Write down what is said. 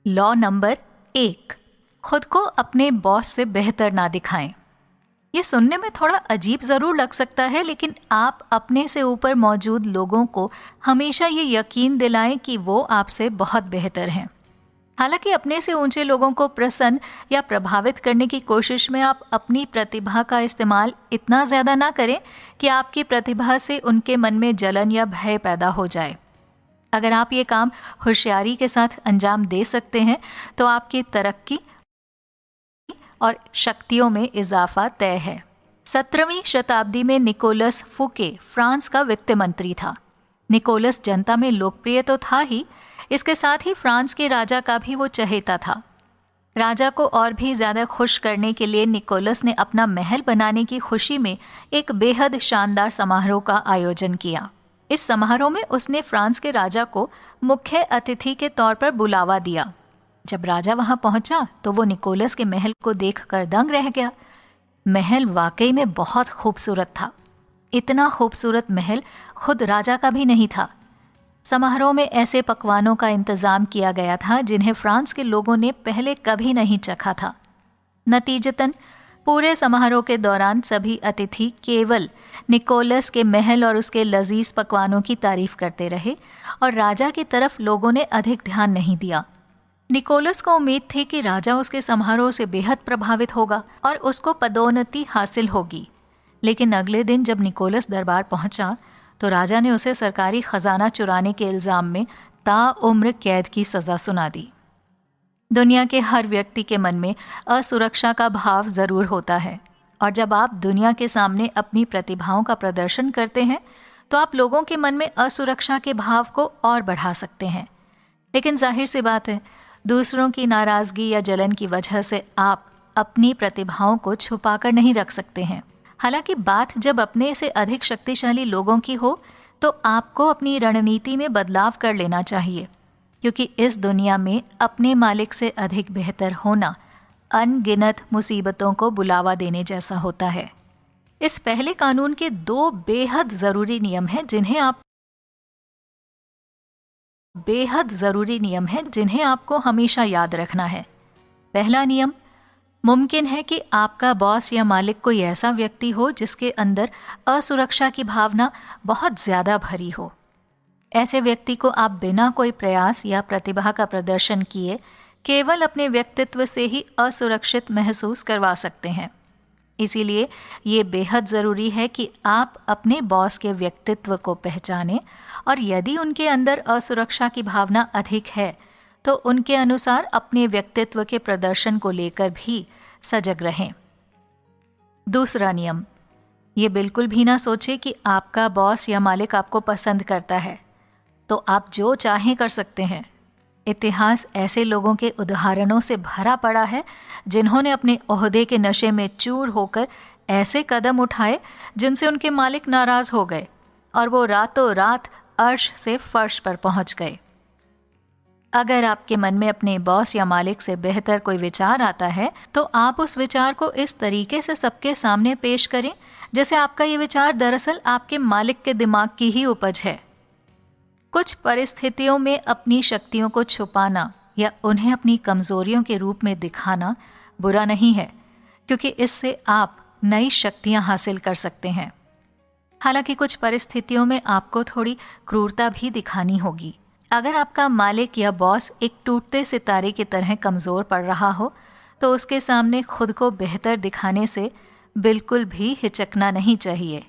Law number 1, खुद को अपने बॉस से बेहतर ना दिखाएं। ये सुनने में थोड़ा अजीब ज़रूर लग सकता है, लेकिन आप अपने से ऊपर मौजूद लोगों को हमेशा ये यकीन दिलाएं कि वो आपसे बहुत बेहतर हैं। हालांकि अपने से ऊंचे लोगों को प्रसन्न या प्रभावित करने की कोशिश में आप अपनी प्रतिभा का इस्तेमाल इतना ज़्यादा ना करें कि आपकी प्रतिभा से उनके मन में जलन या भय पैदा हो जाए। अगर आप ये काम होशियारी के साथ अंजाम दे सकते हैं तो आपकी तरक्की और शक्तियों में इजाफा तय है। 17वीं शताब्दी में निकोलस फूके फ्रांस का वित्त मंत्री था। निकोलस जनता में लोकप्रिय तो था ही, इसके साथ ही फ्रांस के राजा का भी वो चहेता था। राजा को और भी ज्यादा खुश करने के लिए निकोलस ने अपना महल बनाने की खुशी में एक बेहद शानदार समारोह का आयोजन किया। इस समारोह में उसने फ्रांस के राजा को मुख्य अतिथि के तौर पर बुलावा दिया। जब राजा वहां पहुंचा तो वो निकोलस के महल को देखकर दंग रह गया। महल वाकई में बहुत खूबसूरत था। इतना खूबसूरत महल खुद राजा का भी नहीं था। समारोह में ऐसे पकवानों का इंतजाम किया गया था जिन्हें फ्रांस के लोगों ने पहले कभी नहीं चखा था। नतीजतन पूरे समारोह के दौरान सभी अतिथि केवल निकोलस के महल और उसके लजीज पकवानों की तारीफ करते रहे और राजा की तरफ लोगों ने अधिक ध्यान नहीं दिया। निकोलस को उम्मीद थी कि राजा उसके समारोह से बेहद प्रभावित होगा और उसको पदोन्नति हासिल होगी, लेकिन अगले दिन जब निकोलस दरबार पहुंचा तो राजा ने उसे सरकारी खजाना चुराने के इल्जाम में ताउम्र कैद की सजा सुना दी। दुनिया के हर व्यक्ति के मन में असुरक्षा का भाव जरूर होता है, और जब आप दुनिया के सामने अपनी प्रतिभाओं का प्रदर्शन करते हैं तो आप लोगों के मन में असुरक्षा के भाव को और बढ़ा सकते हैं। लेकिन जाहिर सी बात है, दूसरों की नाराजगी या जलन की वजह से आप अपनी प्रतिभाओं को छुपाकर नहीं रख सकते हैं। हालांकि बात जब अपने से अधिक शक्तिशाली लोगों की हो तो आपको अपनी रणनीति में बदलाव कर लेना चाहिए, क्योंकि इस दुनिया में अपने मालिक से अधिक बेहतर होना अनगिनत मुसीबतों को बुलावा देने जैसा होता है। इस पहले कानून के 2 बेहद जरूरी नियम हैं जिन्हें आपको हमेशा याद रखना है। पहला नियम, मुमकिन है कि आपका बॉस या मालिक कोई ऐसा व्यक्ति हो जिसके अंदर असुरक्षा की भावना बहुत ज्यादा भरी हो। ऐसे व्यक्ति को आप बिना कोई प्रयास या प्रतिभा का प्रदर्शन किए केवल अपने व्यक्तित्व से ही असुरक्षित महसूस करवा सकते हैं। इसीलिए ये बेहद ज़रूरी है कि आप अपने बॉस के व्यक्तित्व को पहचानें और यदि उनके अंदर असुरक्षा की भावना अधिक है तो उनके अनुसार अपने व्यक्तित्व के प्रदर्शन को लेकर भी सजग रहें। दूसरा नियम, ये बिल्कुल भी ना सोचे कि आपका बॉस या मालिक आपको पसंद करता है तो आप जो चाहें कर सकते हैं। इतिहास ऐसे लोगों के उदाहरणों से भरा पड़ा है जिन्होंने अपने ओहदे के नशे में चूर होकर ऐसे कदम उठाए जिनसे उनके मालिक नाराज हो गए और वो रातों रात अर्श से फर्श पर पहुंच गए। अगर आपके मन में अपने बॉस या मालिक से बेहतर कोई विचार आता है तो आप उस विचार को इस तरीके से सबके सामने पेश करें जैसे आपका ये विचार दरअसल आपके मालिक के दिमाग की ही उपज है। कुछ परिस्थितियों में अपनी शक्तियों को छुपाना या उन्हें अपनी कमजोरियों के रूप में दिखाना बुरा नहीं है, क्योंकि इससे आप नई शक्तियां हासिल कर सकते हैं। हालांकि कुछ परिस्थितियों में आपको थोड़ी क्रूरता भी दिखानी होगी। अगर आपका मालिक या बॉस एक टूटते सितारे की तरह कमजोर पड़ रहा हो तो उसके सामने खुद को बेहतर दिखाने से बिल्कुल भी हिचकना नहीं चाहिए।